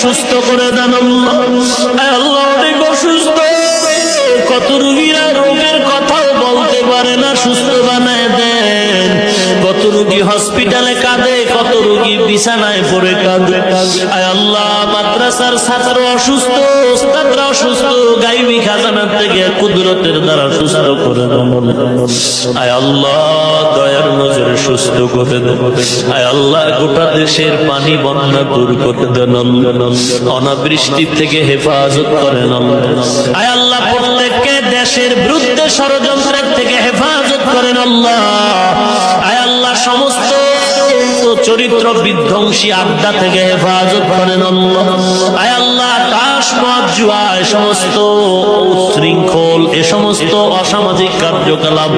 সুস্থ করে দেন আল্লাহ। আল্লাহ অনেক অসুস্থ, কত রোগীরা রোগের কথাও বলতে পারে না, সুস্থ বানায় দেন। কত রোগী হসপিটালে কাঁদে, কত রোগী বিছানায় পড়ে কাঁদে। আয় আল্লাহ, মাদ্রাসার ছাত্র অসুস্থ, ওস্তাদরা অসুস্থ, গাইবি খাজানা থেকে কুদরতের দ্বারা সুস্থ করে দেন। আয় আল্লাহ, দয়ার নজরে সুস্থ করে দেন। আয় আল্লাহ, গোটা দেশের পানি বন্যা দূর করে দেন। অনাবৃষ্টি থেকে হেফাজত করেন। আয় আল্লাহ, প্রত্যেককে দেশের বিরুদ্ধে ষড়যন্ত্রের থেকে হেফাজত করেন আল্লাহ। আয় আল্লাহ, সমস্ত চরিত্র বিধ্বংসী আড্ডা থেকে হেফাজত করেন আল্লাহ। আয় আল্লাহ, তাস মদ জুয়া এ সমস্ত উচ্ছৃঙ্খল, এ সমস্ত অসামাজিক কার্যকলাপ